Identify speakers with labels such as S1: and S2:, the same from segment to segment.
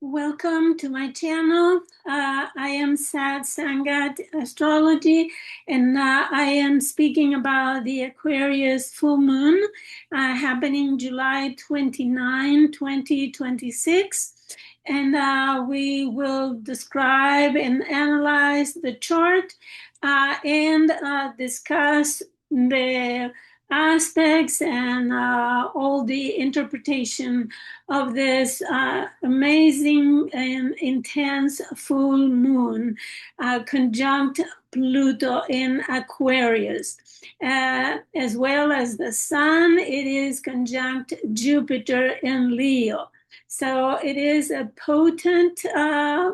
S1: Welcome to my channel. I am Sad Sangat Astrology, and I am speaking about the Aquarius full moon happening July 29, 2026. And we will describe and analyze the chart and discuss the aspects and all the interpretation of this amazing and intense full moon conjunct Pluto in Aquarius. As well as the sun, it is conjunct Jupiter in Leo. So it is a potent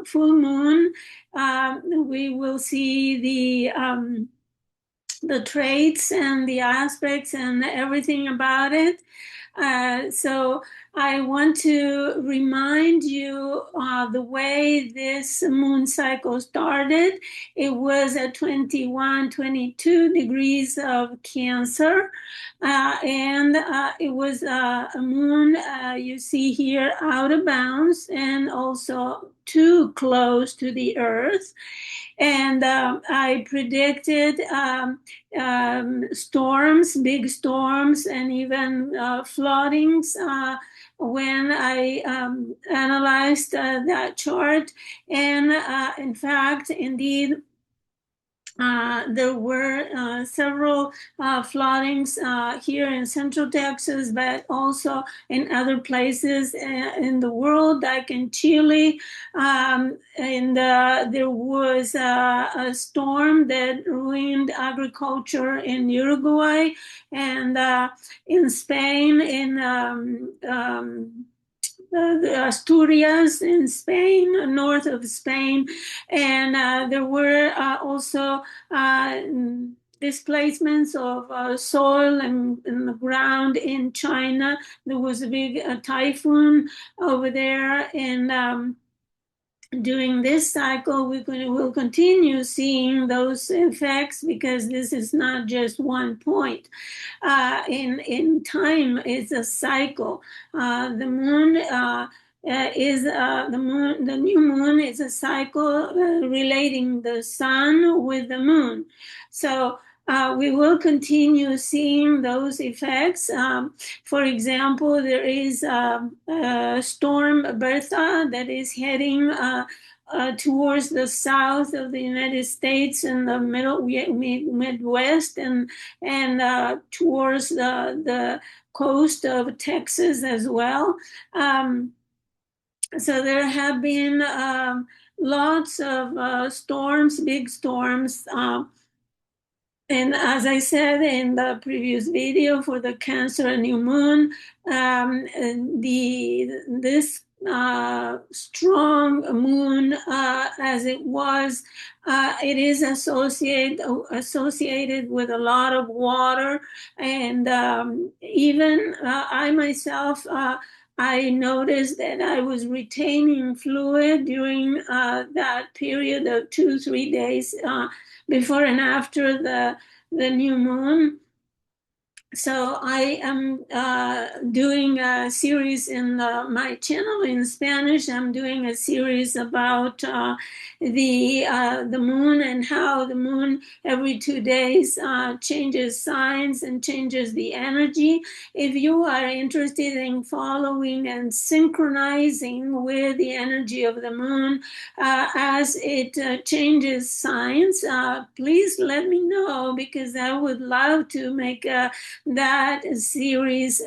S1: full moon. We will see the traits and the aspects and everything about it. So I want to remind you the way this moon cycle started. It was at 21, 22 degrees of Cancer. And it was a moon you see here out of bounds and also too close to the Earth. And I predicted storms, big storms, and even floodings when I analyzed that chart. And in fact, indeed, there were several floodings here in Central Texas, but also in other places in the world, like in Chile. And there was a storm that ruined agriculture in Uruguay and in Spain, in Asturias in Spain, north of Spain, and there were also displacements of soil and the ground in China. There was a big typhoon over there, and during this cycle, we'll continue seeing those effects because this is not just one point. In time, it's a cycle. The moon is the new moon is a cycle relating the sun with the moon. So we will continue seeing those effects. For example, there is a storm Bertha that is heading towards the south of the United States and the Midwest and towards the coast of Texas as well. So there have been lots of storms, big storms. And as I said in the previous video for the Cancer new moon, this strong moon, as it was, it is associated with a lot of water, and even I myself. I noticed that I was retaining fluid during that period of 2-3 days before and after the new moon. So I am doing a series in my channel in Spanish. I'm doing a series about the moon and how the moon every 2 days changes signs and changes the energy. If you are interested in following and synchronizing with the energy of the moon as it changes signs, please let me know because I would love to make that series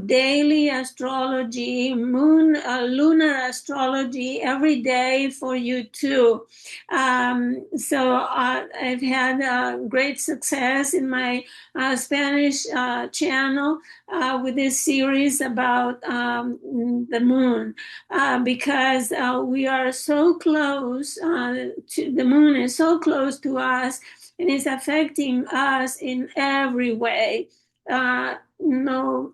S1: daily astrology, lunar astrology every day for you too. So I've had great success in my Spanish channel with this series about the moon because we are so close to the moon is so close to us and is affecting us in every way. No,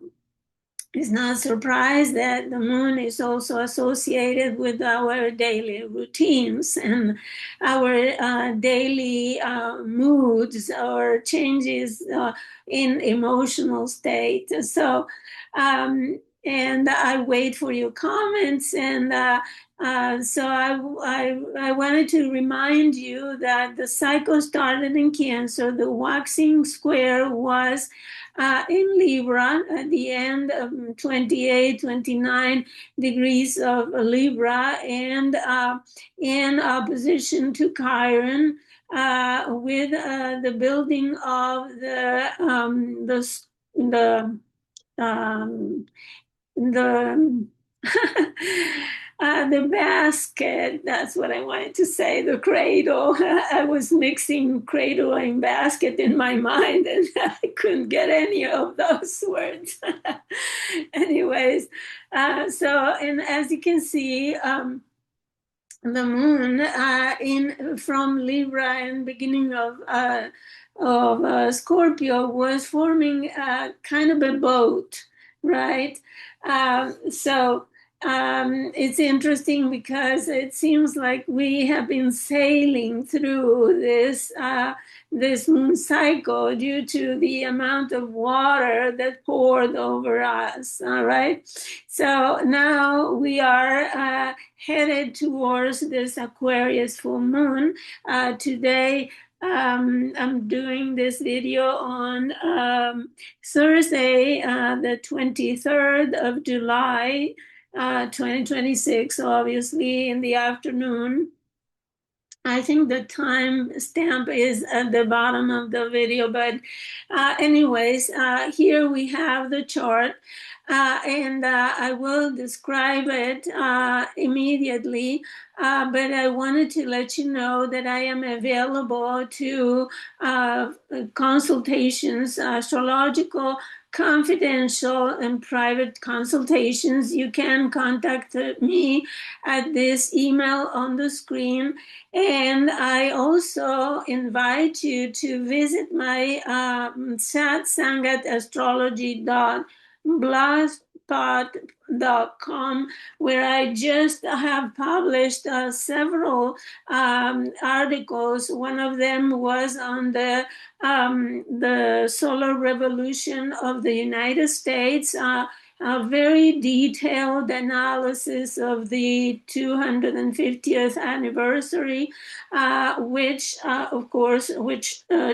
S1: it's not surprised that the moon is also associated with our daily routines and our daily moods or changes in emotional state. So and I wait for your comments. And so I wanted to remind you that the cycle started in Cancer. The waxing square was in Libra at the end of 28, 29 degrees of Libra, and in opposition to Chiron, with the building of the um, the the basket. That's what I wanted to say. The cradle. I was mixing cradle and basket in my mind, and I couldn't get any of those words. Anyways, and as you can see, the moon in from Libra and beginning of Scorpio was forming kind of a boat, right? So it's interesting because it seems like we have been sailing through this moon cycle due to the amount of water that poured over us. All right, so now we are headed towards this Aquarius full moon. Today, I'm doing this video on Thursday, the 23rd of July, 2026, obviously in the afternoon. I think the time stamp is at the bottom of the video, but anyways, here we have the chart, and I will describe it immediately, but I wanted to let you know that I am available to consultations, astrological, confidential, and private consultations. You can contact me at this email on the screen. And I also invite you to visit my satsangat.astrology.blogspot.com, where I just have published several articles. One of them was on the solar revolution of the United States. A very detailed analysis of the 250th anniversary, which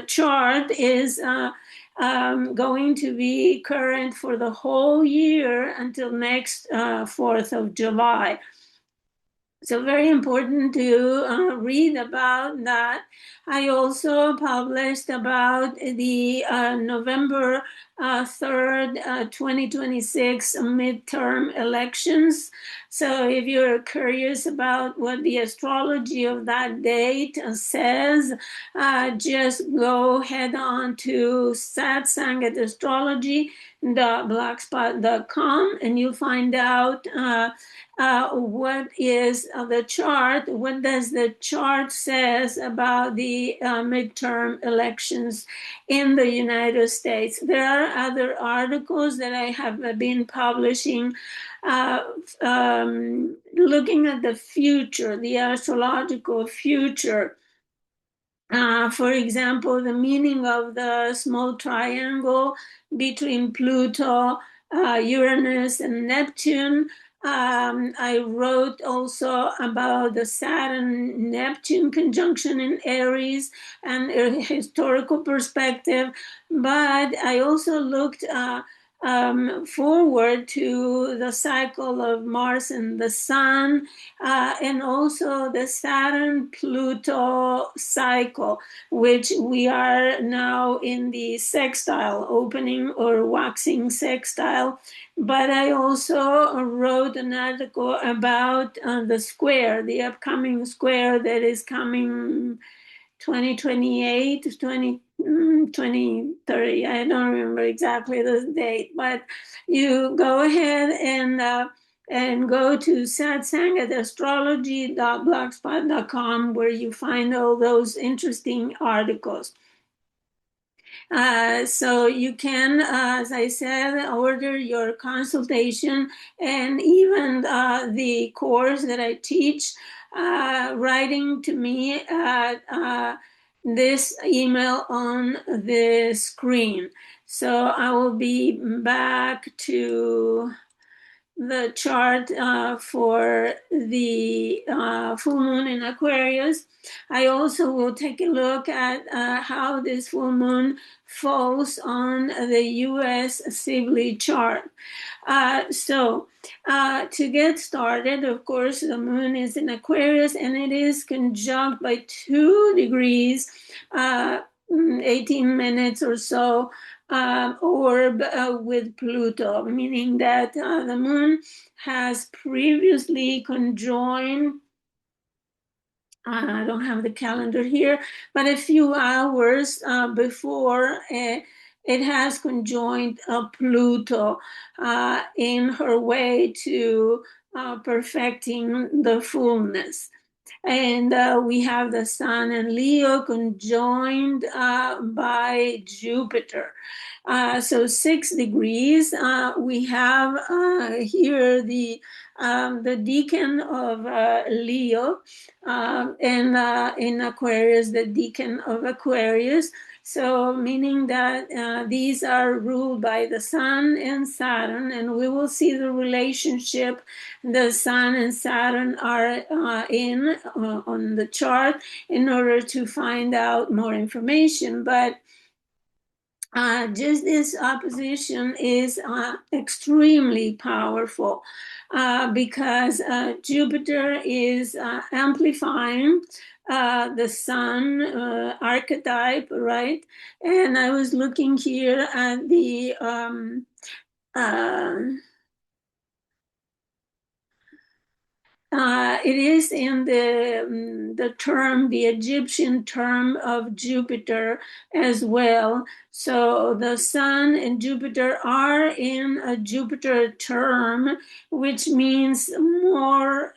S1: chart is going to be current for the whole year until next 4th of July. So very important to read about that. I also published about the November 3rd, 2026 midterm elections. So if you're curious about what the astrology of that date says, just go head on to satsangatastrology.blogspot.com, and you'll find out what is the chart, what does the chart says about the midterm elections in the United States. There are other articles that I have been publishing looking at the future, the astrological future. For example, the meaning of the small triangle between Pluto, Uranus, and Neptune. I wrote also about the Saturn-Neptune conjunction in Aries and a historical perspective, but I also looked forward to the cycle of Mars and the Sun, and also the Saturn-Pluto cycle, which we are now in the sextile, opening or waxing sextile. But I also wrote an article about the square, the upcoming square that is coming 2028, 2030. I don't remember exactly the date, but you go ahead and go to satsangatastrology.blogspot.com, where you find all those interesting articles. So you can, as I said, order your consultation, and even the course that I teach, writing to me at this email on the screen. So I will be back to the chart for the full moon in Aquarius. I also will take a look at how this full moon falls on the US Sibley chart. To get started, of course, the moon is in Aquarius and it is conjunct by 2 degrees, 18 minutes or so, orb with Pluto, meaning that the moon has previously conjoined. I don't have the calendar here, but a few hours before it has conjoined Pluto in her way to perfecting the fullness. And we have the Sun and Leo conjoined by Jupiter. So 6 degrees. We have here the decan of Leo, and in Aquarius, the decan of Aquarius. So, meaning that these are ruled by the Sun and Saturn, and we will see the relationship the Sun and Saturn are in on the chart in order to find out more information. But just this opposition is extremely powerful because Jupiter is amplifying the Sun archetype, right? And I was looking here at the uh, it is in the term, the Egyptian term of Jupiter as well. So the Sun and Jupiter are in a Jupiter term, which means more,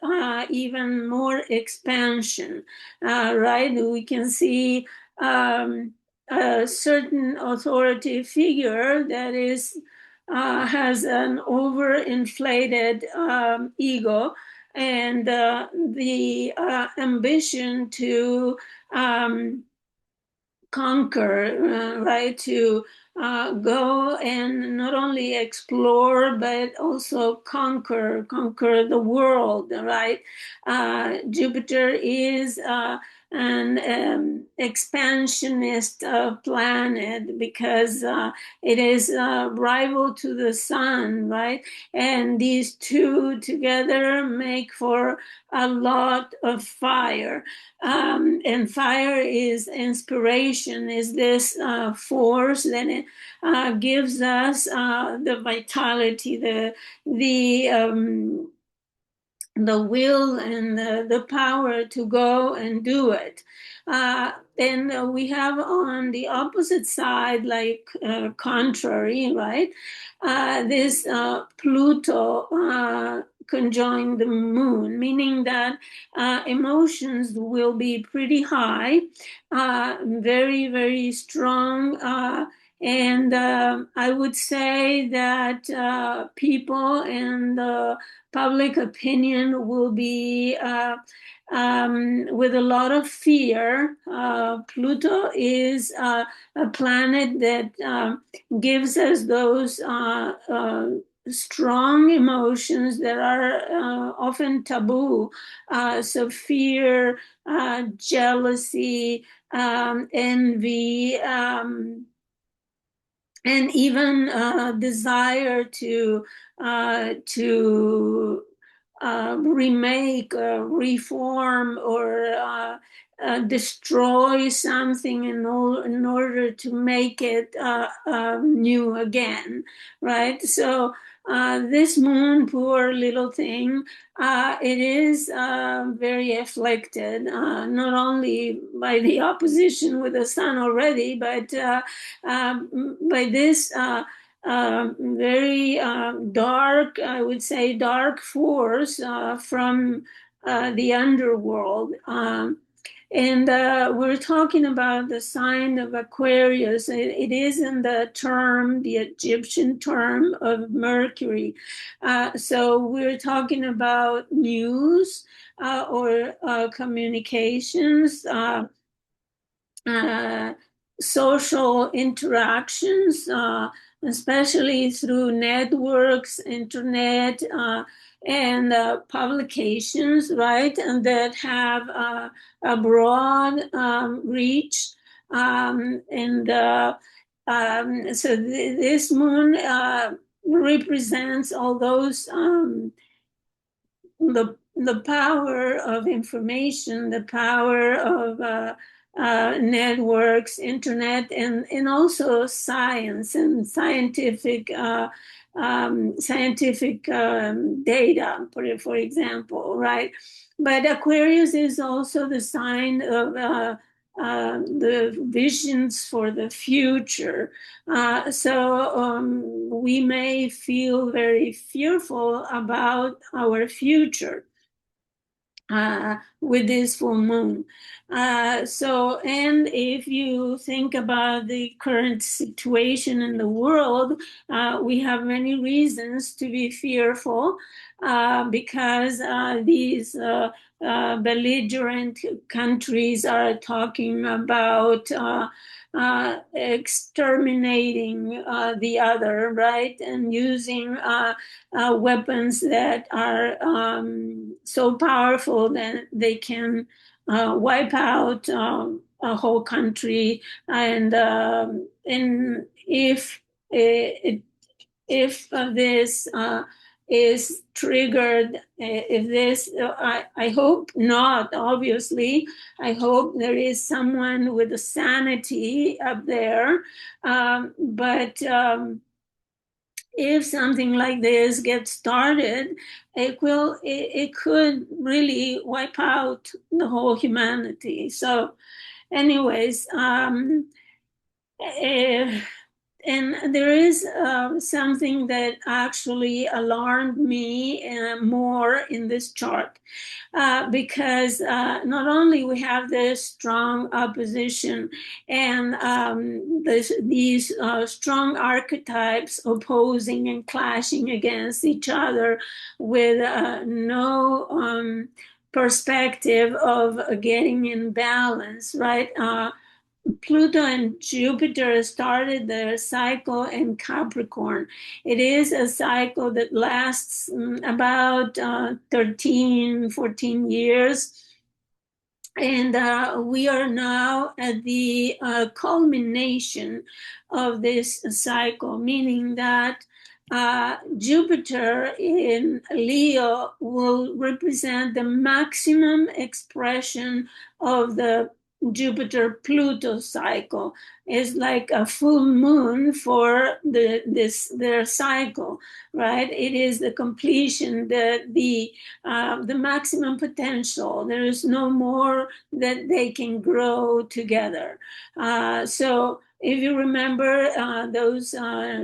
S1: even more expansion, right? We can see a certain authority figure that is has an overinflated ego and the ambition to conquer, right? To go and not only explore but also conquer the world, right? Jupiter is an expansionist planet because it is rival to the Sun, right? And these two together make for a lot of fire. And fire is inspiration, is this force that it gives us the vitality, the will and the power to go and do it. And we have on the opposite side, like contrary, right? This Pluto conjoined the moon, meaning that emotions will be pretty high, very, very strong. And I would say that people and public opinion will be with a lot of fear. Pluto is a planet that gives us those strong emotions that are often taboo. So fear, jealousy, envy, and even desire to remake, reform, or destroy something in order to make it new again, right? So this moon, poor little thing, it is very afflicted, not only by the opposition with the Sun already, but by this very dark, I would say, dark force from the underworld. And we're talking about the sign of Aquarius. It is in the term, the Egyptian term of Mercury. So we're talking about news or communications, uh, social interactions, especially through networks, internet, and publications, right, and that have a broad reach. And so this moon represents all those the power of information, the power of networks, internet, and also science and scientific data, for example, right? But Aquarius is also the sign of the visions for the future. So we may feel very fearful about our future with this full moon. And if you think about the current situation in the world, we have many reasons to be fearful because these belligerent countries are talking about exterminating the other, right? And using weapons that are so powerful that they can wipe out a whole country. And if this is triggered, if this, I hope not, obviously. I hope there is someone with a sanity up there. But if something like this gets started, it could really wipe out the whole humanity. So, anyways, and there is something that actually alarmed me more in this chart because not only we have this strong opposition and these strong archetypes opposing and clashing against each other with no perspective of getting in balance, right? Pluto and Jupiter started their cycle in Capricorn. It is a cycle that lasts about 13, 14 years. And we are now at the culmination of this cycle, meaning that Jupiter in Leo will represent the maximum expression of the Jupiter-Pluto cycle. Is like a full moon for their cycle, right? It is the completion, the maximum potential. There is no more that they can grow together. So if you remember, those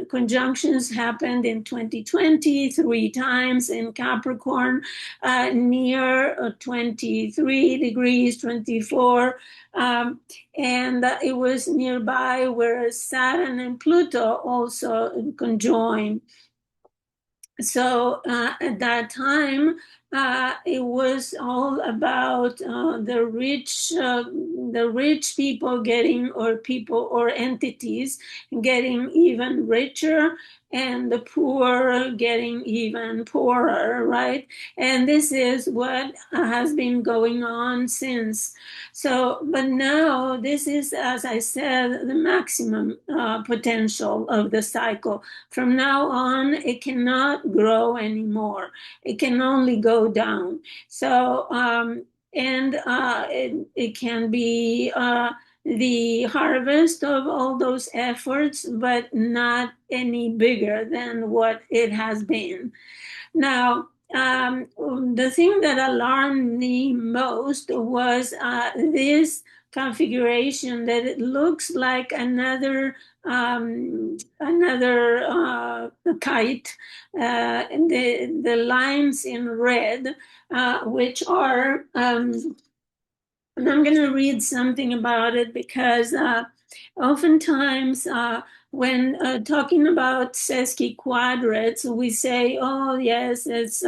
S1: conjunctions happened in 2020 three times in Capricorn, near 23 degrees, 24. And it was nearby where Saturn and Pluto also conjoined. So at that time, it was all about the rich people getting, or people or entities getting even richer, and the poor getting even poorer, right? And this is what has been going on since. So, but now this is, as I said, the maximum potential of the cycle. From now on, it cannot grow anymore. It can only go down. So, it can be the harvest of all those efforts, but not any bigger than what it has been. Now, the thing that alarmed me most was this configuration, that it looks like another kite, and the lines in red, which are and I'm going to read something about it because oftentimes when talking about sesquiquadrates, we say, oh, yes, it's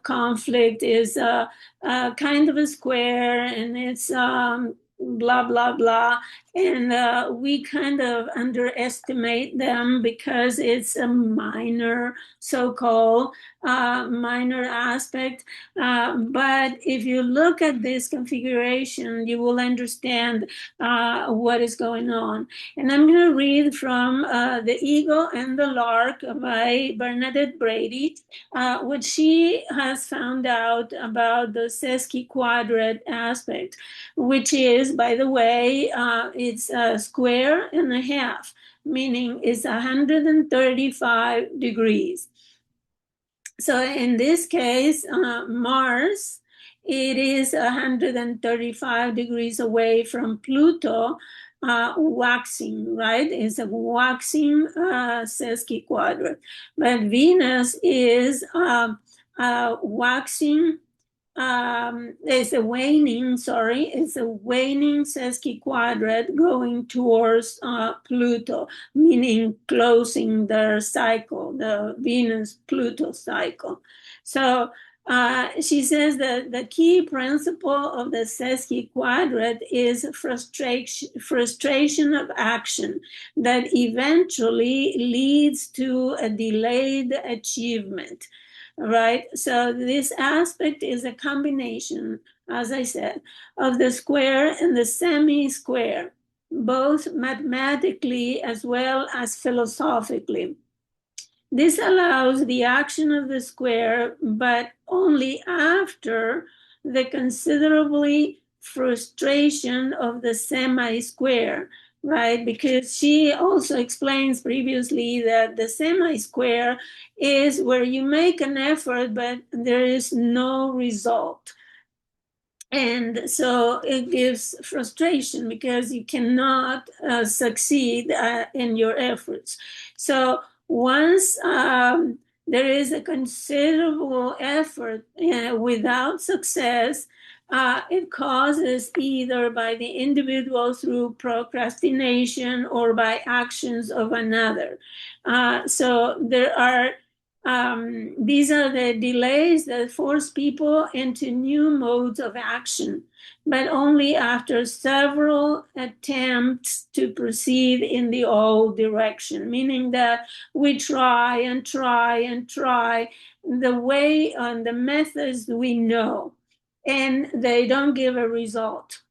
S1: conflict is kind of a square, and it's blah, blah, blah. and we kind of underestimate them because it's a minor, so-called minor aspect. But if you look at this configuration, you will understand what is going on. And I'm going to read from The Eagle and the Lark by Bernadette Brady, what she has found out about the sesquiquadrate aspect, which is, by the way, it's a square and a half, meaning it's 135 degrees. So in this case, Mars, it is 135 degrees away from Pluto, waxing, right? It's a waxing sesquiquadrate. But Venus is waxing, it's a waning sesquiquadrate going towards Pluto, meaning closing their cycle, the Venus-Pluto cycle. So she says that the key principle of the sesquiquadrate is frustration of action that eventually leads to a delayed achievement. Right? So this aspect is a combination, as I said, of the square and the semi-square, both mathematically as well as philosophically. This allows the action of the square, but only after the considerably frustration of the semi-square, right? Because she also explains previously that the semi-square is where you make an effort, but there is no result. And so it gives frustration because you cannot succeed in your efforts. So once there is a considerable effort without success, it causes either by the individual through procrastination or by actions of another. So there are these are the delays that force people into new modes of action, but only after several attempts to proceed in the old direction, meaning that we try and try and try the way and the methods we know, and they don't give a result.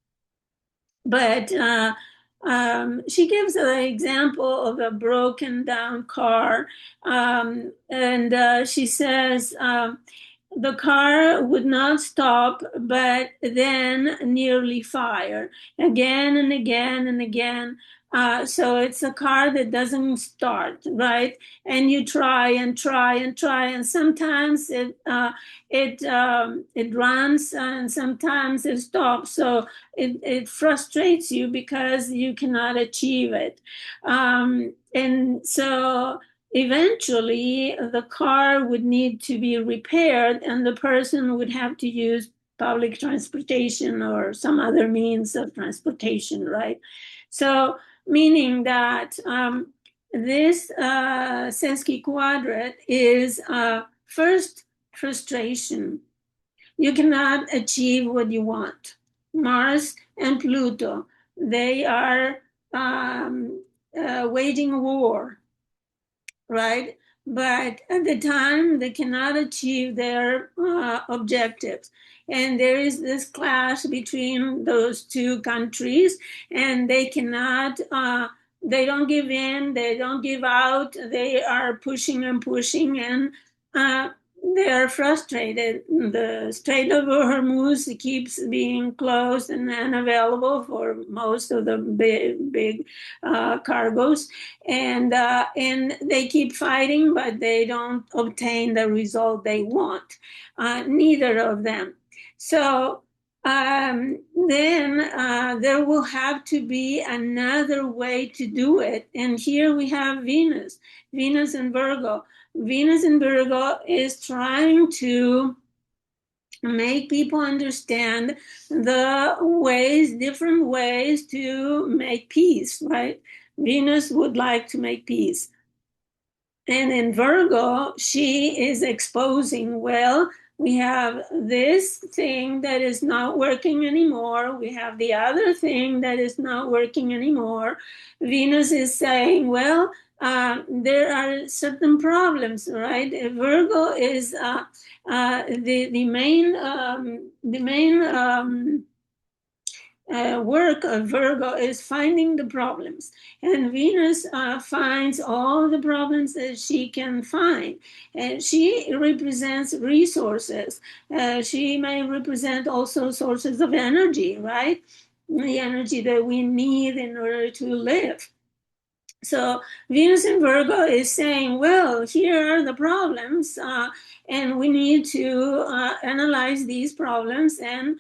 S1: But she gives an example of a broken down car, and she says the car would not stop, but then nearly fire again and again and again. So it's a car that doesn't start, right? And you try and try and try, and sometimes it runs, and sometimes it stops. So it frustrates you because you cannot achieve it, and so eventually the car would need to be repaired, and the person would have to use public transportation or some other means of transportation, right? So meaning that this sesquiquadrate is first frustration. You cannot achieve what you want. Mars and Pluto, they are waging a war, right? But at the time, they cannot achieve their objectives. And there is this clash between those two countries, and they cannot, they don't give in, they don't give out, they are pushing and pushing, and they are frustrated. The Strait of Hormuz keeps being closed and unavailable for most of the big cargoes, and they keep fighting, but they don't obtain the result they want. Neither of them. So then there will have to be another way to do it. And here we have Venus in Virgo. Venus in Virgo is trying to make people understand the ways, different ways to make peace, right? Venus would like to make peace. And in Virgo, she is exposing, well, we have this thing that is not working anymore. We have the other thing that is not working anymore. Venus is saying, well, there are certain problems, right? Virgo is the main work of Virgo is finding the problems, and Venus finds all the problems that she can find, and she represents resources. She may represent also sources of energy, right? The energy that we need in order to live. So Venus in Virgo is saying, well, here are the problems, and we need to analyze these problems and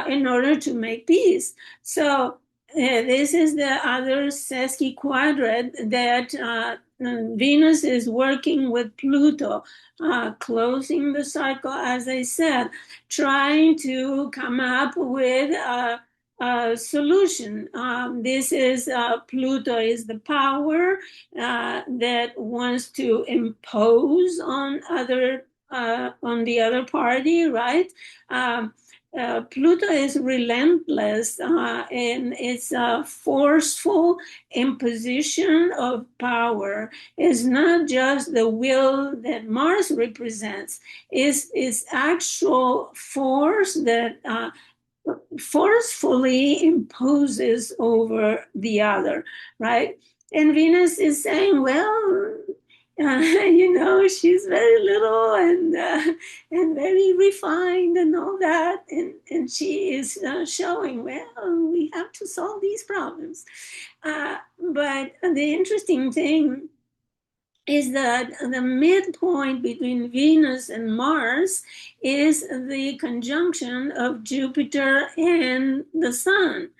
S1: in order to make peace. So this is the other Sesqui quadrant that Venus is working with Pluto, closing the cycle, as I said, trying to come up with solution. This is Pluto is the power that wants to impose on on the other party, right? Pluto is relentless in its forceful imposition of power. It's not just the will that Mars represents, it's actual force that forcefully imposes over the other, right? And Venus is saying, well, she's very little and very refined and all that, and she is showing, well, we have to solve these problems. But the interesting thing is that the midpoint between Venus and Mars is the conjunction of Jupiter and the Sun.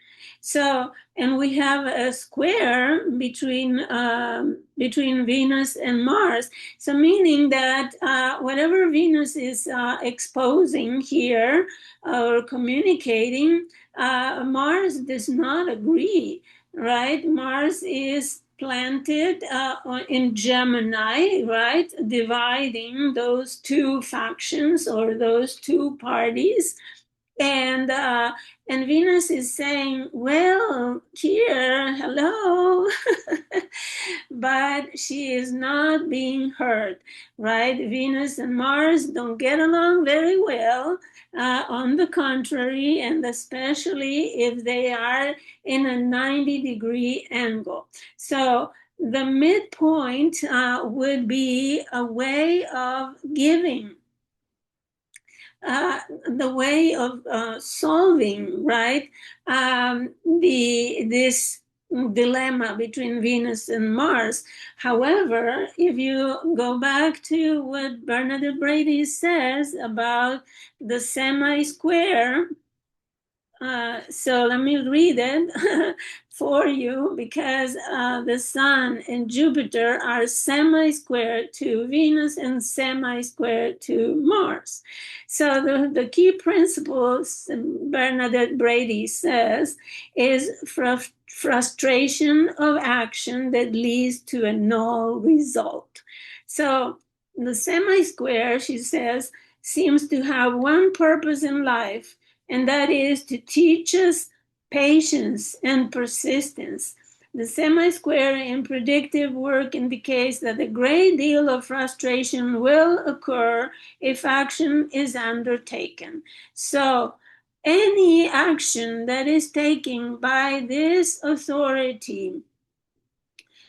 S1: So, and we have a square between Venus and Mars. So, meaning that whatever Venus is exposing here or communicating, Mars does not agree, right? Mars is planted in Gemini, right? Dividing those two factions or those two parties. And Venus is saying, well, here, hello. But she is not being heard, right? Venus and Mars don't get along very well. On the contrary, and especially if they are in a 90-degree angle. So the midpoint would be a way of giving, the way of solving, right, this dilemma between Venus and Mars. However, if you go back to what Bernadette Brady says about the semi-square, so let me read it for you, because the Sun and Jupiter are semi-square to Venus and semi-square to Mars. So the key principles Bernadette Brady says is frustration of action that leads to a null result. So the semi-square, she says, seems to have one purpose in life, and that is to teach us patience and persistence. The semi-square in predictive work indicates that a great deal of frustration will occur if action is undertaken. So, any action that is taken by this authority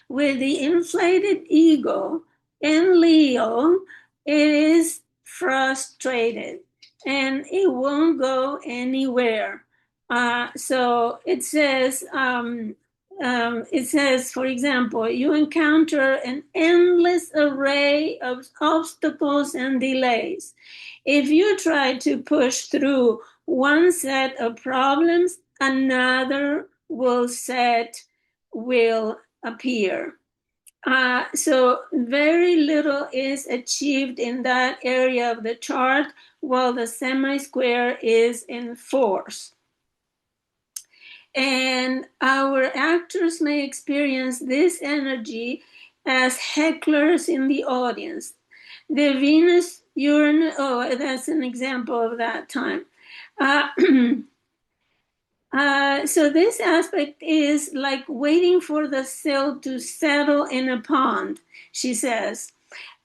S1: with the inflated ego in Leo, it is frustrated and it won't go anywhere. So it says, for example, you encounter an endless array of obstacles and delays. If you try to push through one set of problems, another will appear. So very little is achieved in that area of the chart while the semi-square is in force. And our actors may experience this energy as hecklers in the audience. The Venus Oh, that's an example of that time. Uh, so this aspect is like waiting for the silt to settle in a pond, she says.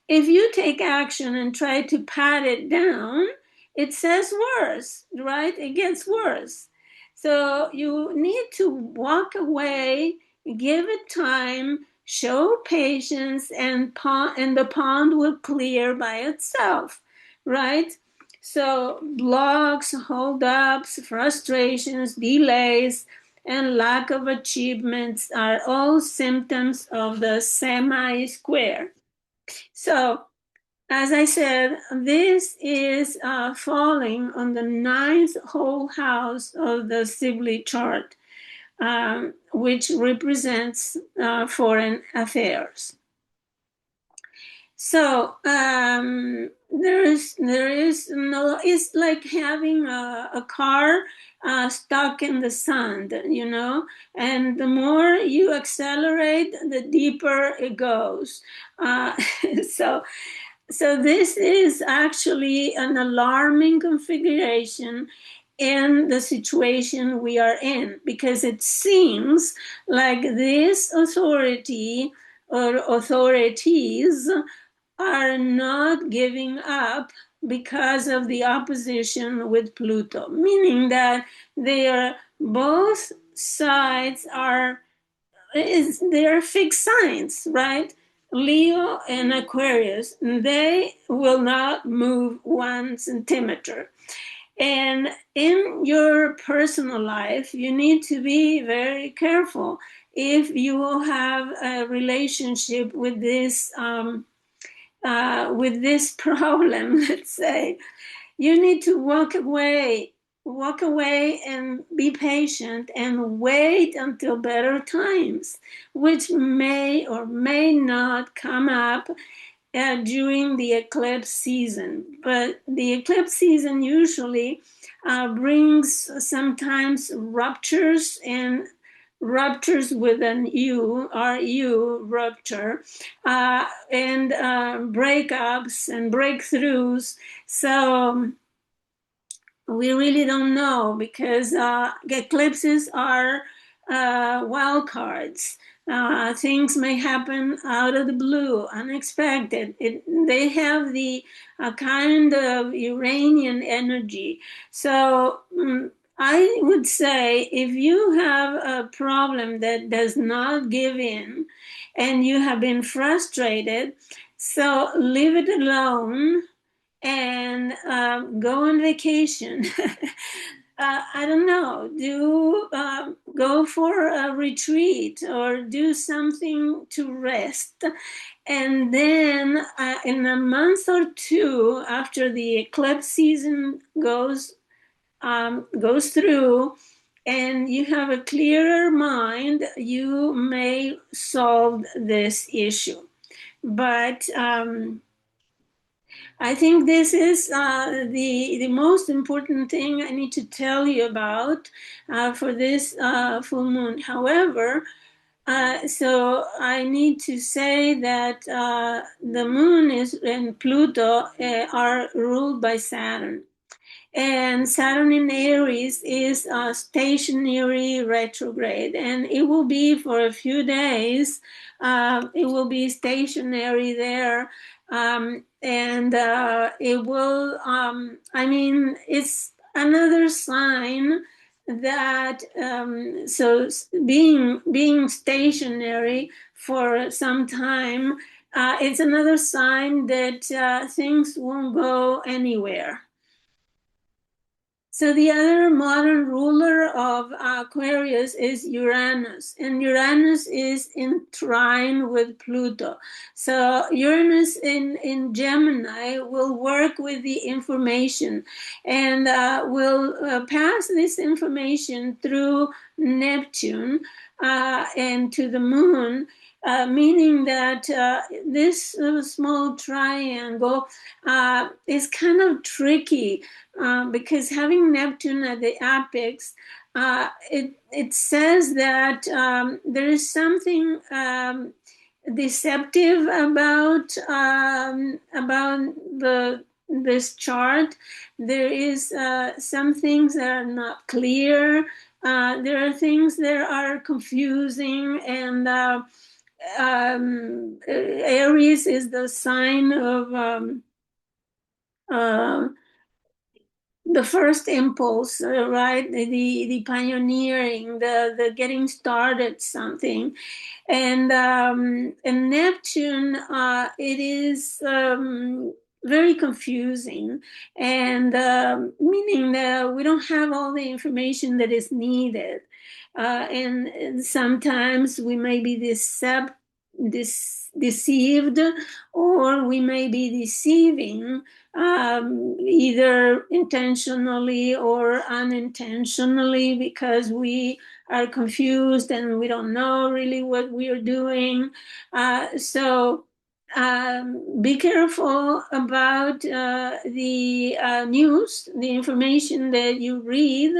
S1: If you take action and try to pat it down, it says worse, right? It gets worse. So you need to walk away, give it time, show patience, and the pond will clear by itself, right? So blocks, holdups, frustrations, delays, and lack of achievements are all symptoms of the semi-square. So, as I said, this is falling on the ninth whole house of the Sibley chart, which represents foreign affairs. So there is no. It's like having a car stuck in the sand, and the more you accelerate, the deeper it goes. Uh, so so this is actually an alarming configuration in the situation we are in, because it seems like this authority or authorities are not giving up because of the opposition with Pluto, meaning that they are both sides are they're fixed signs, right? Leo and Aquarius, they will not move 1 centimeter. And in your personal life, you need to be very careful if you have a relationship with this problem. Let's say you need to walk away and be patient and wait until better times, which may or may not come up during the eclipse season. But the eclipse season usually brings sometimes ruptures, and ruptures with an RU, rupture, and breakups and breakthroughs. So we really don't know, because eclipses are wild cards. Things may happen out of the blue, unexpected. They have the kind of Uranian energy. So I would say, if you have a problem that does not give in and you have been frustrated, so leave it alone and go on vacation. I don't know, go for a retreat or do something to rest. And then in a month or two after the eclipse season goes through, and you have a clearer mind, you may solve this issue. But I think this is the most important thing I need to tell you about for this full moon. However, so I need to say that the moon is and Pluto are ruled by Saturn. And Saturn in Aries is a stationary retrograde, and it will be for a few days. It will be stationary there, and it will. It's another sign that being stationary for some time. It's another sign that things won't go anywhere. So the other modern ruler of Aquarius is Uranus, and Uranus is in trine with Pluto. So Uranus in Gemini will work with the information, and will pass this information through Neptune and to the moon. Meaning that this small triangle is kind of tricky, because having Neptune at the apex, it says that there is something deceptive about the this chart. There is some things that are not clear. There are things that are confusing, and Aries is the sign of uh, the first impulse, right? The pioneering, the getting started something. And Neptune, it is very confusing, and meaning that we don't have all the information that is needed, and sometimes we may be deceived, or we may be deceiving, either intentionally or unintentionally, because we are confused and we don't know really what we are doing. So be careful about the news, the information that you read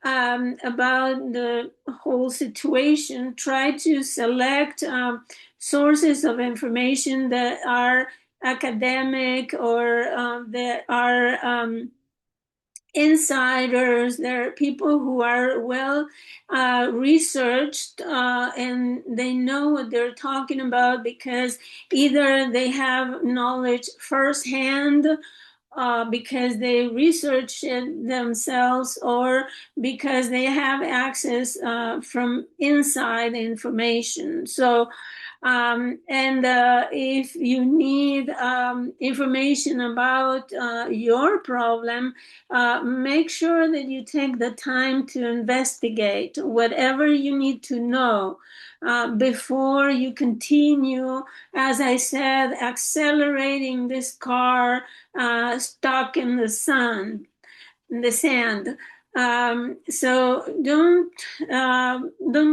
S1: about the whole situation. Try to select sources of information that are academic, or that are insiders. There are people who are well researched, and they know what they're talking about, because either they have knowledge firsthand, because they research it themselves, or because they have access from inside information. So and if you need information about your problem, make sure that you take the time to investigate whatever you need to know before you continue, as I said, accelerating this car stuck in the sun, in the sand. So don't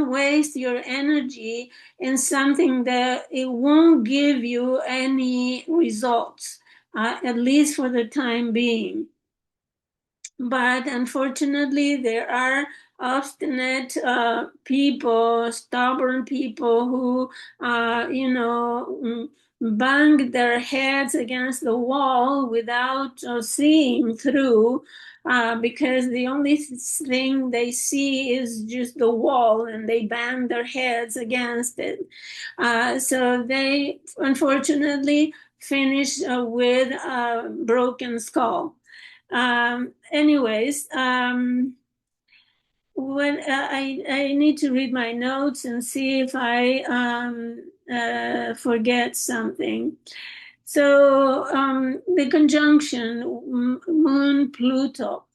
S1: waste your energy in something that it won't give you any results, at least for the time being. But unfortunately, there are obstinate people, stubborn people who, bang their heads against the wall without seeing through, because the only thing they see is just the wall, and they bang their heads against it. So they, unfortunately, finish with a broken skull. Anyways, when I need to read my notes and see if I forget something. So the conjunction Moon Pluto,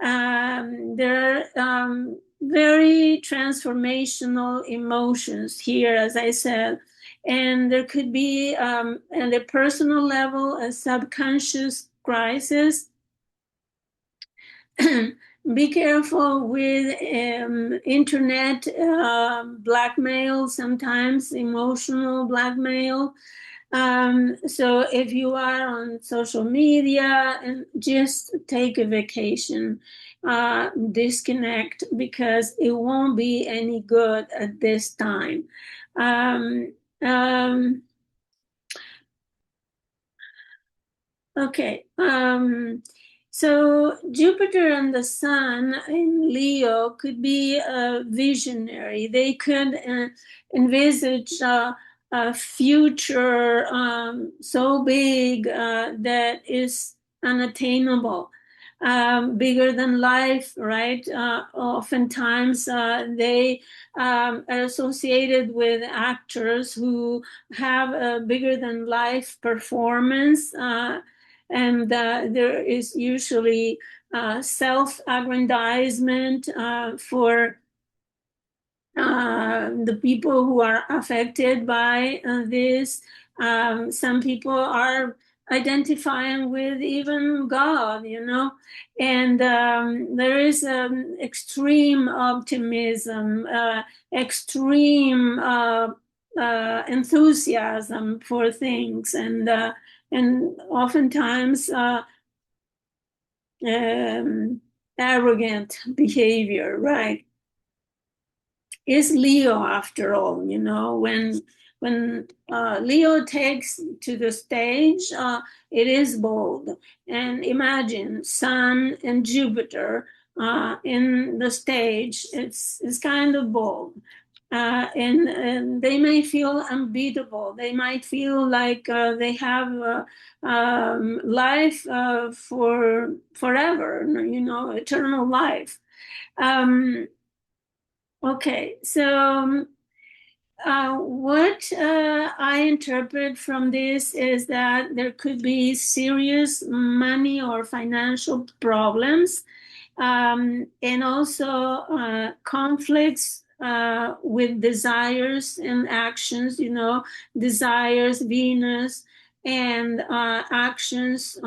S1: there are very transformational emotions here, as I said. And there could be, at a personal level, a subconscious crisis. Be careful with internet blackmail, sometimes emotional blackmail. So if you are on social media, and just take a vacation, disconnect, because it won't be any good at this time. Um, um, Okay. So Jupiter and the Sun in Leo could be visionary. They could envisage a future so big that is unattainable, bigger than life, right? Oftentimes they are associated with actors who have a bigger than life performance. And there is usually self-aggrandizement for the people who are affected by this. Some people are identifying with even God, and there is extreme optimism, extreme enthusiasm for things, and oftentimes um, arrogant behavior, right? Is Leo, after all, when when Leo takes to the stage, it is bold. And imagine Sun and Jupiter in the stage. It's kind of bold. And they may feel unbeatable. They might feel like they have life for forever, eternal life. Um, okay, so what I interpret from this is that there could be serious money or financial problems, and also conflicts with desires and actions, desires, Venus, and actions.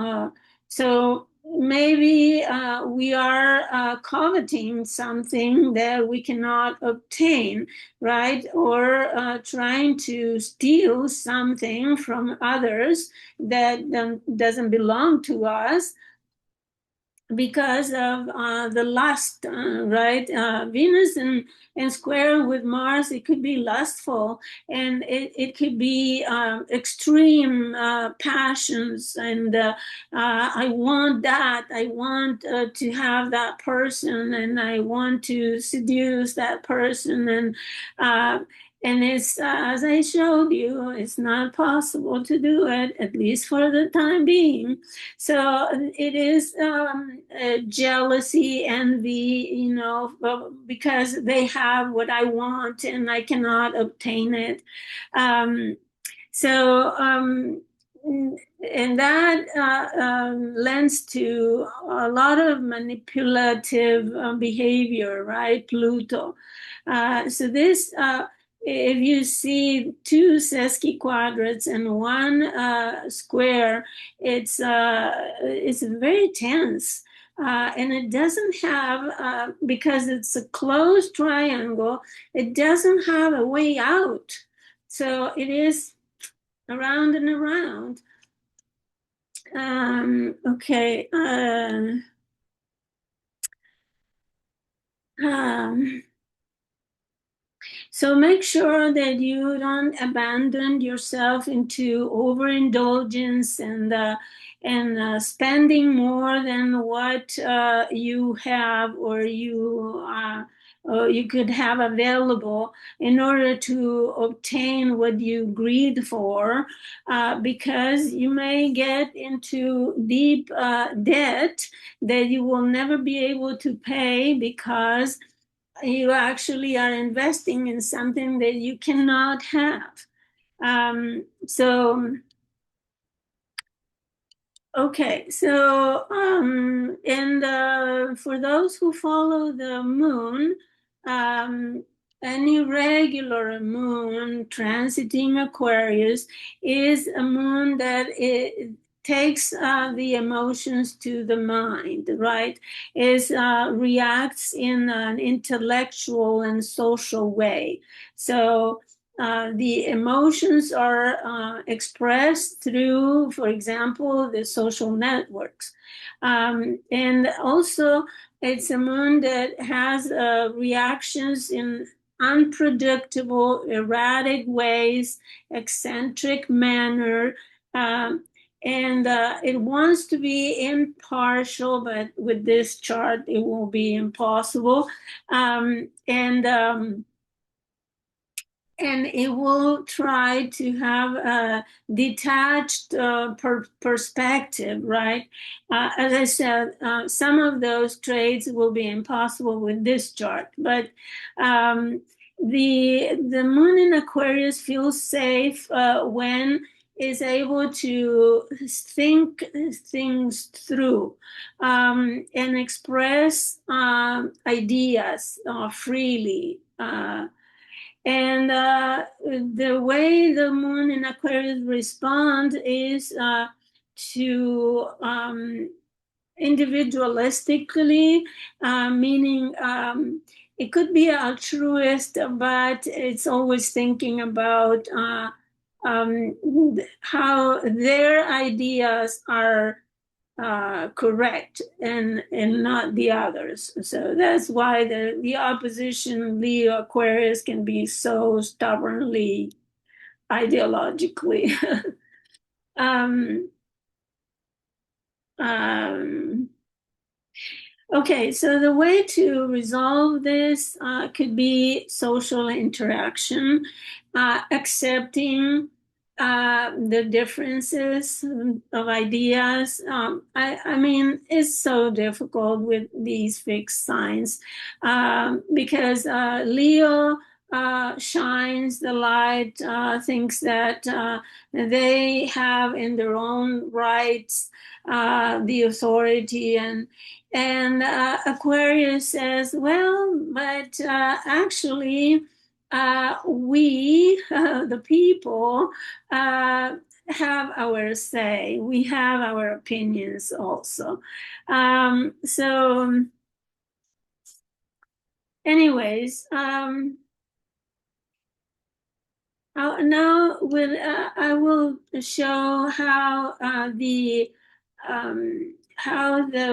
S1: So maybe we are coveting something that we cannot obtain, right? Or trying to steal something from others that doesn't belong to us because of the lust, right? Venus and square with Mars, it could be lustful, and it could be extreme passions, and I want that. I want to have that person, and I want to seduce that person, and it's as I showed you, it's not possible to do it, at least for the time being. So it is jealousy, envy, because they have what I want and I cannot obtain it. Um, so, and that lends to a lot of manipulative behavior, right? Pluto. So this, if you see two sesquiquadrats and one square, it's very tense. And it doesn't have, because it's a closed triangle, it doesn't have a way out. So it is around and around. Okay. So make sure that you don't abandon yourself into overindulgence and spending more than what you have or you could have available in order to obtain what you greed for, because you may get into deep debt that you will never be able to pay because you actually are investing in something that you cannot have. So, okay, so and for those who follow the moon, um, an irregular moon transiting Aquarius is a moon that it takes the emotions to the mind, right? Is reacts in an intellectual and social way. So the emotions are expressed through, for example, the social networks. And also, it's a moon that has reactions in unpredictable, erratic ways, eccentric manner. Um, and it wants to be impartial, but with this chart, it will be impossible. And it will try to have a detached perspective, right? As I said, some of those traits will be impossible with this chart, but the moon in Aquarius feels safe when is able to think things through and express ideas freely. And the way the moon in Aquarius respond is to individualistically, meaning it could be altruist, but it's always thinking about how their ideas are correct and not the others. So that's why the opposition Leo Aquarius can be so stubbornly ideologically. um, um, Okay, so the way to resolve this could be social interaction, accepting the differences of ideas. I mean, it's so difficult with these fixed signs because Leo shines the light, thinks that they have in their own rights the authority, and Aquarius says, well, but actually, we, the people, have our say. We have our opinions also. So, anyways, I will show how the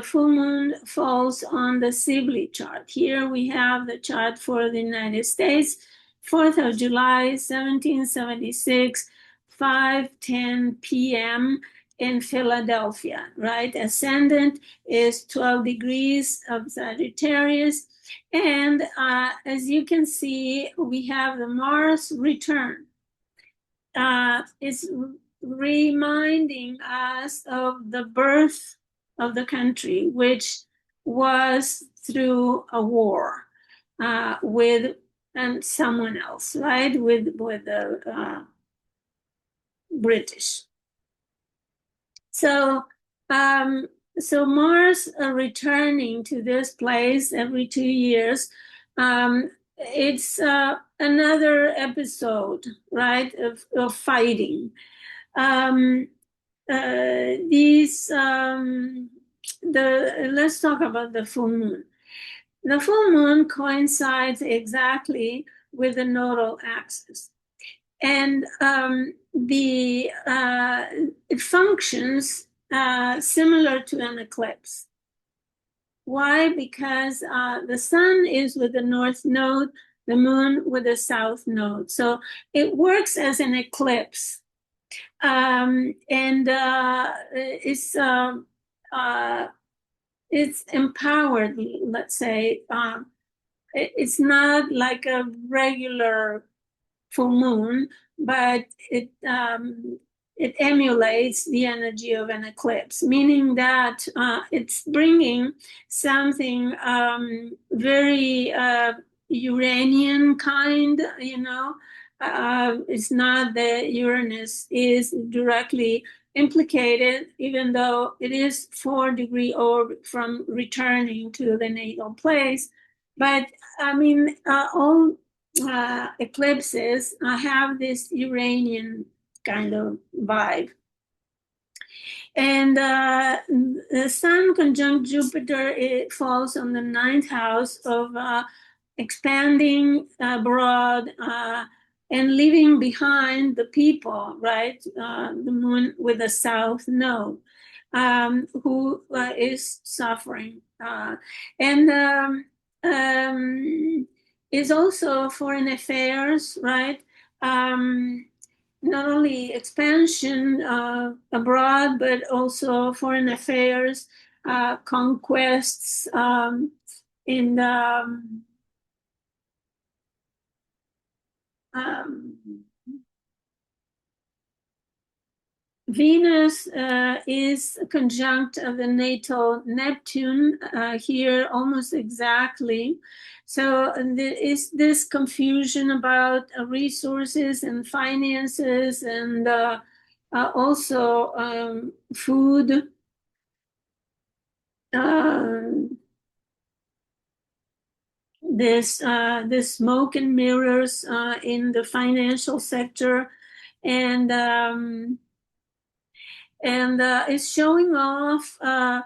S1: full moon falls on the Sibley chart. Here we have the chart for the United States, 4th of July, 1776, 5:10 p.m. in Philadelphia, right? Ascendant is 12 degrees of Sagittarius. And as you can see, we have the Mars return. Is reminding us of the birth of the country, which was through a war with and someone else, right? With the British. So so Mars returning to this place every 2 years. It's another episode, right, of fighting. These let's talk about the full moon. The full moon coincides exactly with the nodal axis, and it functions similar to an eclipse. Why? Because the sun is with the north node, the moon with the south node. So it works as an eclipse. And it's empowered, let's say. It's not like a regular full moon, but it emulates the energy of an eclipse, meaning that it's bringing something very Uranian kind, you know. It's not that Uranus is directly implicated, even though it is 4-degree orbit from returning to the natal place. But I mean, all eclipses have this Uranian kind of vibe. And the Sun conjunct Jupiter, it falls on the ninth house of expanding abroad and leaving behind the people, right? The moon with the south node, who is suffering. And is also foreign affairs, right? Not only expansion abroad, but also foreign affairs, conquests in um, Venus is conjunct of the natal Neptune here almost exactly. So there is this confusion about resources and finances and also food. This smoke and mirrors in the financial sector, and it's showing off a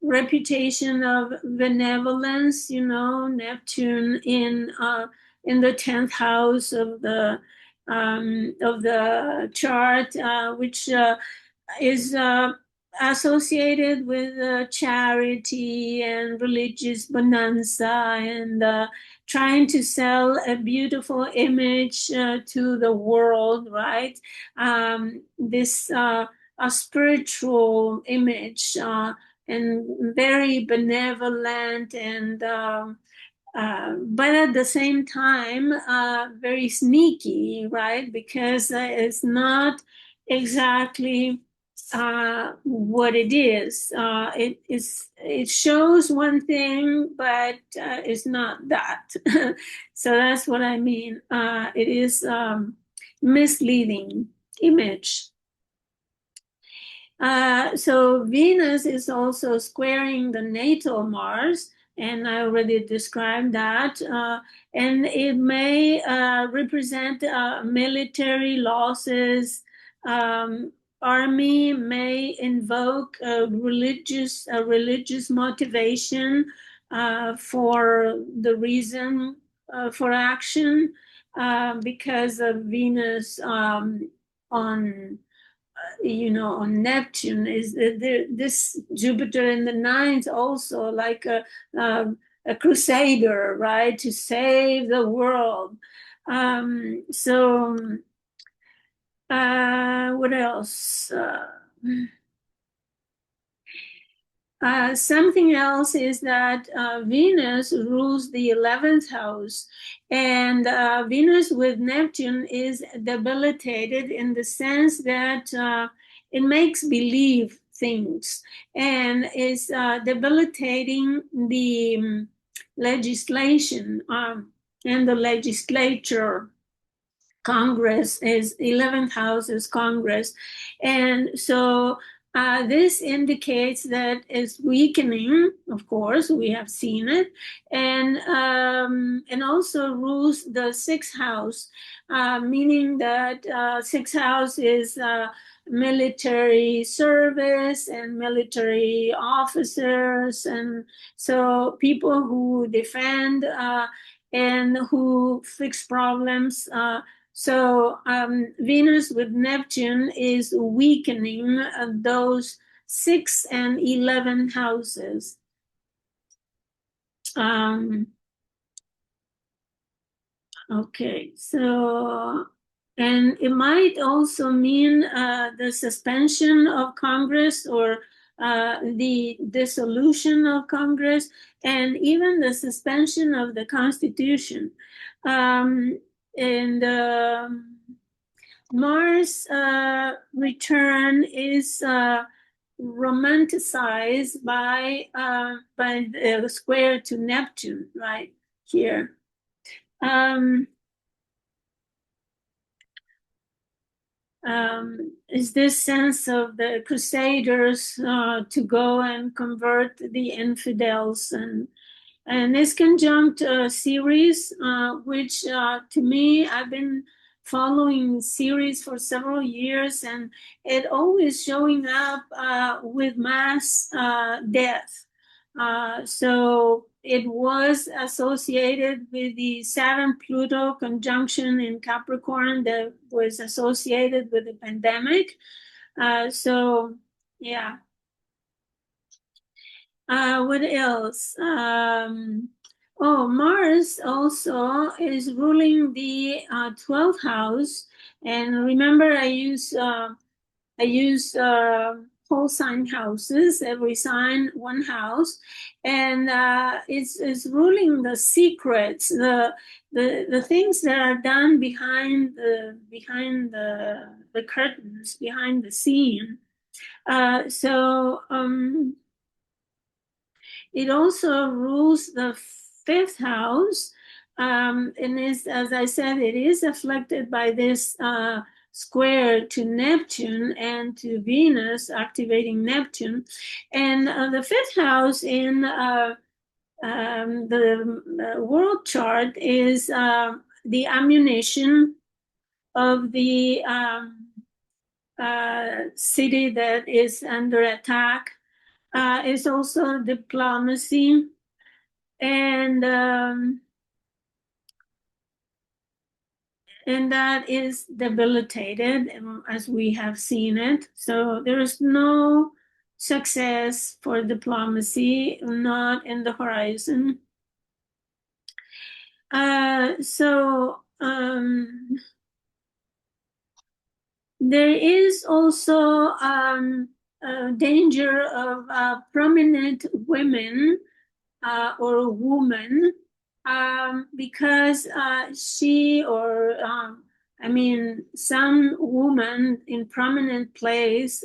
S1: reputation of benevolence. You know, Neptune in the 10th house of the chart, which is associated with charity and religious bonanza and trying to sell a beautiful image to the world, right? This a spiritual image and very benevolent and but at the same time, very sneaky, right? Because it's not exactly what it is. It shows one thing, but it's not that. So that's what I mean. It is misleading image. So Venus is also squaring the natal Mars, and I already described that. And it may represent military losses. Um, Army may invoke religious motivation for the reason for action because of Venus on on Neptune is this Jupiter in the ninth also like a crusader, right, to save the world. So what else? Something else is that Venus rules the 11th house, and Venus with Neptune is debilitated in the sense that it makes believe things and is debilitating the legislation and the legislature. Congress is 11th house is Congress, and so this indicates that it's weakening. Of course, we have seen it, and also rules the sixth house, meaning that sixth house is military service and military officers, and so people who defend and who fix problems. So Venus with Neptune is weakening those 6 and 11 houses. Okay, so, and it might also mean the suspension of Congress or the dissolution of Congress and even the suspension of the Constitution. And Mars return is romanticized by the square to Neptune right here. Is this sense of the crusaders to go and convert the infidels and this conjunct series, which to me, I've been following series for several years, and it always showing up with mass death. So it was associated with the Saturn-Pluto conjunction in Capricorn that was associated with the pandemic. So, yeah. What else? Mars also is ruling the 12th house. And remember, I use whole sign houses, every sign one house, and it's ruling the secrets, the things that are done behind the curtains, behind the scene. It also rules the 5th house, and is, as I said, it is afflicted by this square to Neptune and to Venus, activating Neptune. And the 5th house in the world chart is the ammunition of the city that is under attack. Is also diplomacy and that is debilitated as we have seen it. So there is no success for diplomacy not in the horizon. There is also a danger of prominent women or a woman because she or I mean some woman in prominent place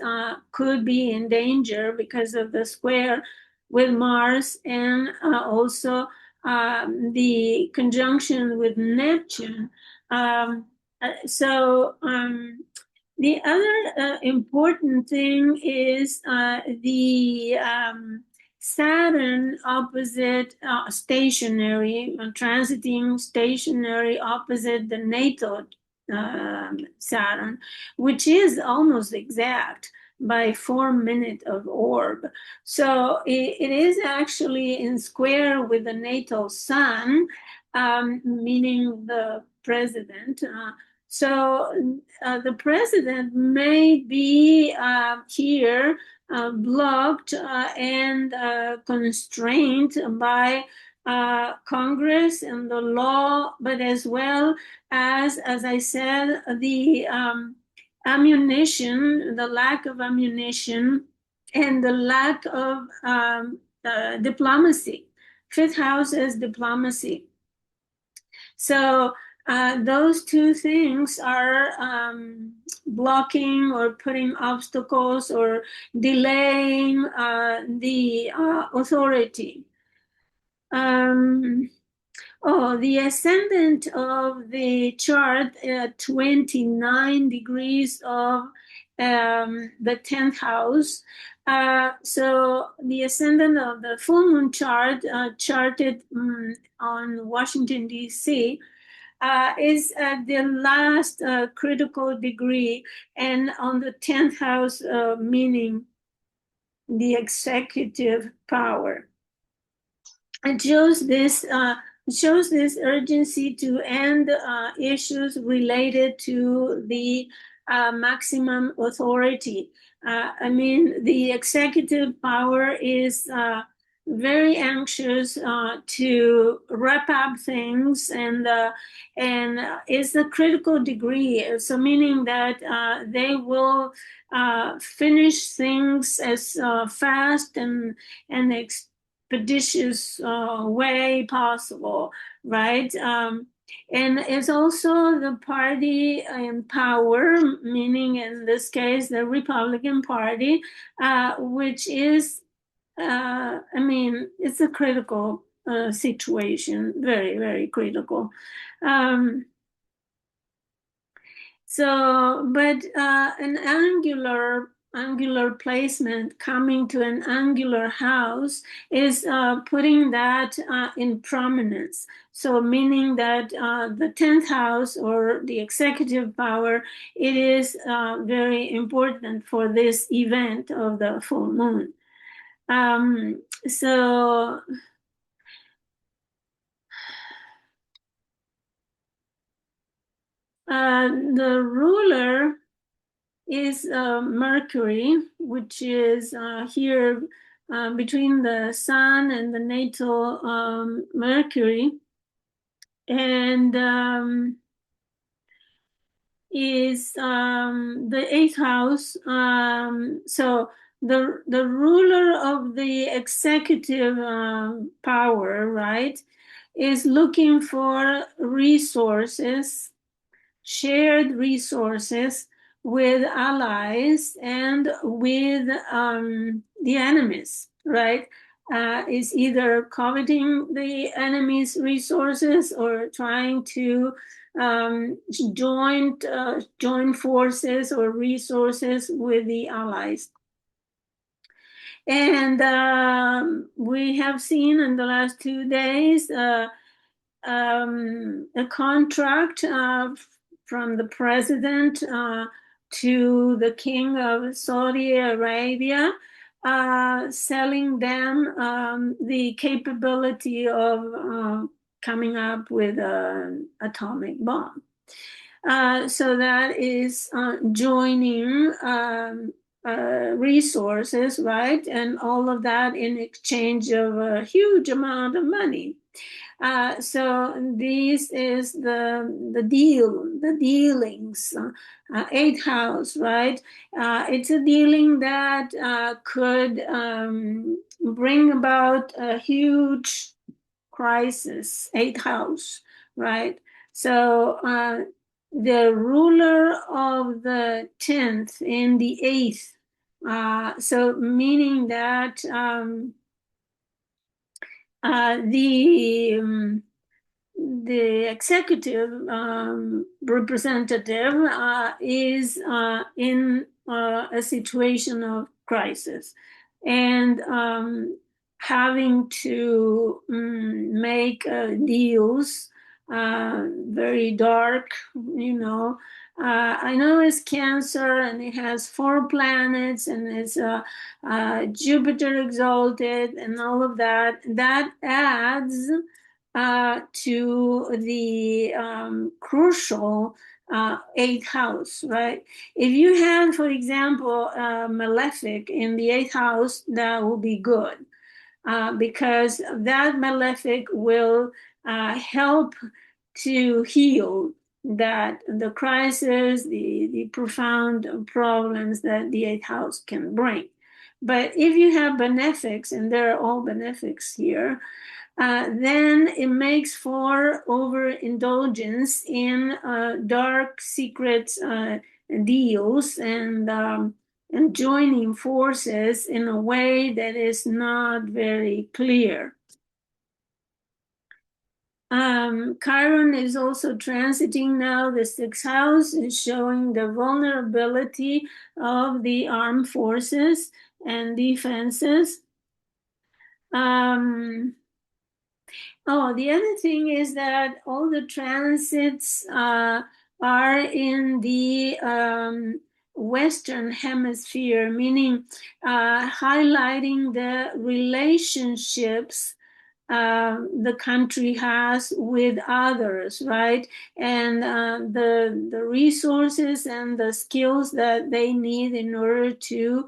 S1: could be in danger because of the square with Mars and also the conjunction with Neptune. Um, the other important thing is the Saturn opposite stationary, transiting stationary opposite the natal Saturn, which is almost exact by 4 minutes of orb. So it is actually in square with the natal Sun, meaning the president. The president may be here blocked and constrained by Congress and the law, but as well as I said, the ammunition, the lack of ammunition, and the lack of diplomacy. Fifth house is diplomacy. So those two things are blocking or putting obstacles or delaying the authority. The ascendant of the chart at 29 degrees of the 10th house. So the ascendant of the full moon chart charted on Washington, D.C., is the last critical degree and on the 10th house, meaning the executive power. It shows this urgency to end issues related to the maximum authority. I mean, the executive power is very anxious to wrap up things and is a critical degree. So meaning that they will finish things as fast and expeditious way possible, right? And it's also the party in power, meaning in this case, the Republican Party, which is, I mean, it's a critical situation, very, very critical. But an angular placement coming to an angular house is putting that in prominence. So meaning that the 10th house or the executive power, it is very important for this event of the full moon. So the ruler is Mercury, which is here between the Sun and the natal Mercury, and is the 8th house. So the ruler of the executive power, right, is looking for resources, shared resources with allies and with the enemies, right? Is either coveting the enemy's resources or trying to join forces or resources with the allies. And we have seen in the last 2 days a contract from the president to the king of Saudi Arabia, selling them the capability of coming up with an atomic bomb. So that is joining resources, right? And all of that in exchange of a huge amount of money. So this is the dealings, eighth house, right? It's a dealing that could bring about a huge crisis, eighth house, right? So the ruler of the 10th in the eighth, so meaning that the executive representative is in a situation of crisis and having to make deals, very dark, you know. I know it's Cancer and it has 4 planets and it's Jupiter exalted and all of that. That adds to the crucial eighth house, right? If you have, for example, malefic in the eighth house, that will be good because that malefic will help to heal that the crisis, the profound problems that the eighth house can bring. But if you have benefics, and there are all benefics here, then it makes for overindulgence in dark secret deals and joining forces in a way that is not very clear. Chiron is also transiting now the sixth house and showing the vulnerability of the armed forces and defenses. Oh, the other thing is that all the transits are in the Western Hemisphere, meaning highlighting the relationships the country has with others, right? And the resources and the skills that they need in order to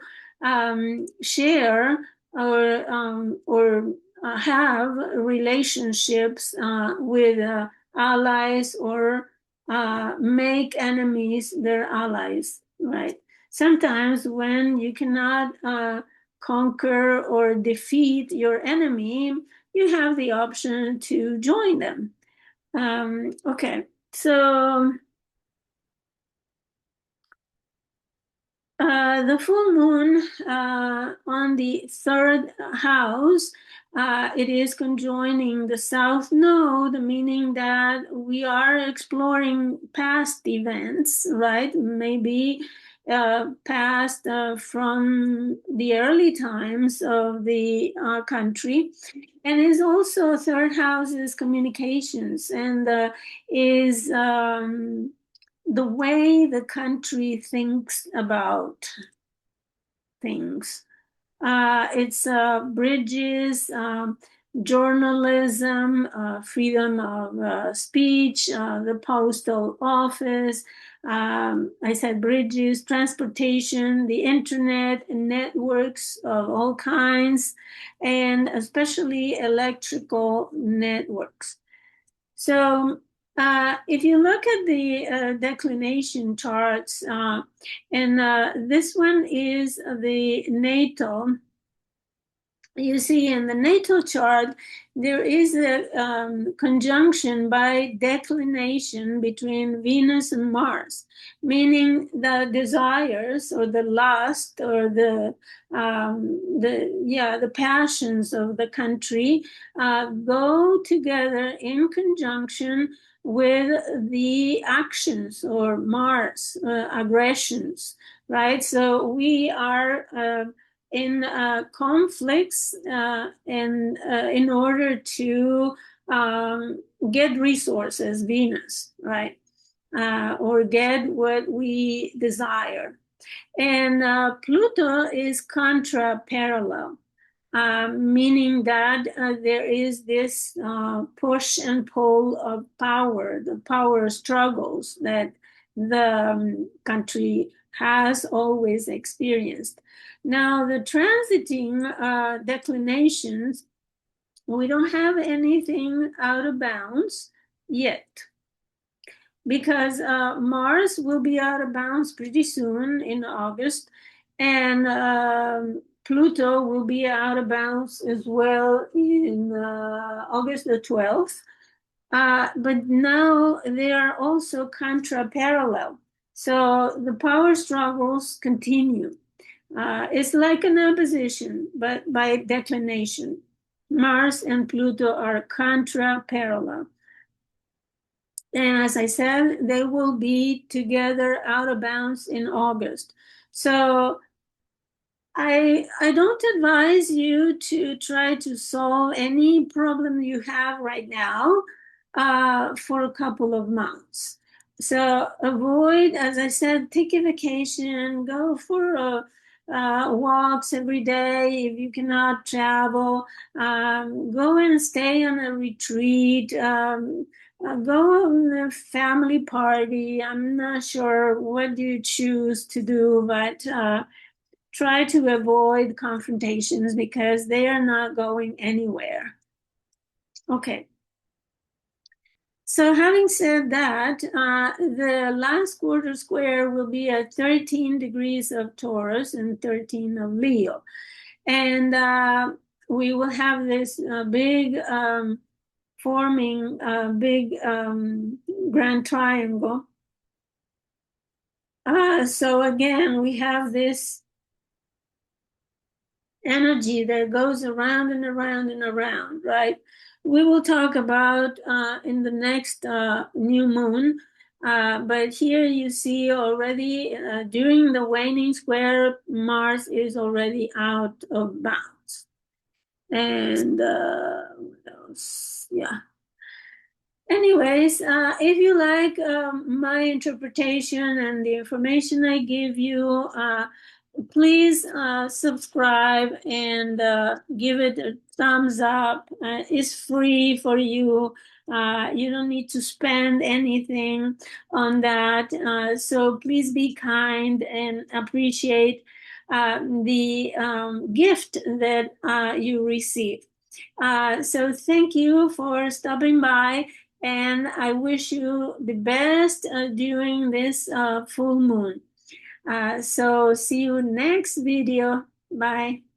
S1: share or have relationships with allies or make enemies their allies, right? Sometimes when you cannot conquer or defeat your enemy, you have the option to join them. Okay, so the full moon on the third house, it is conjoining the south node, meaning that we are exploring past events, right? Maybe past from the early times of the country. And is also third house is communications and is the way the country thinks about things. It's bridges, journalism, freedom of speech, the postal office. I said bridges, transportation, the internet, networks of all kinds, and especially electrical networks. So if you look at the declination charts, and this one is the natal, you see in the natal chart, there is a conjunction by declination between Venus and Mars, meaning the desires or the lust or the passions of the country go together in conjunction with the actions or Mars aggressions, right? So we are in conflicts in order to get resources, Venus, right? Or get what we desire. And Pluto is contra parallel, meaning that there is this push and pull of power, the power struggles that the country has always experienced. Now, the transiting declinations, we don't have anything out of bounds yet, because Mars will be out of bounds pretty soon in August, and Pluto will be out of bounds as well in August the 12th. But now they are also contra-parallel. So the power struggles continue. It's like an opposition, but by declination. Mars and Pluto are contra-parallel. And as I said, they will be together out of bounds in August. So I don't advise you to try to solve any problem you have right now for a couple of months. So avoid, as I said, take a vacation, go for walks every day if you cannot travel. Go and stay on a retreat. Go on a family party. I'm not sure what you choose to do, but try to avoid confrontations because they are not going anywhere. Okay. So having said that, the last quarter square will be at 13 degrees of Taurus and 13 of Leo. And we will have this big forming a big grand triangle. So again, we have this energy that goes around and around and around, right? We will talk about in the next new moon. But here you see already during the waning square, Mars is already out of bounds. And yeah. Anyways, if you like my interpretation and the information I give you, please subscribe and give it a thumbs up. It's free for you. You don't need to spend anything on that. So please be kind and appreciate the gift that you receive. So thank you for stopping by, and I wish you the best during this full moon. So see you next video. Bye.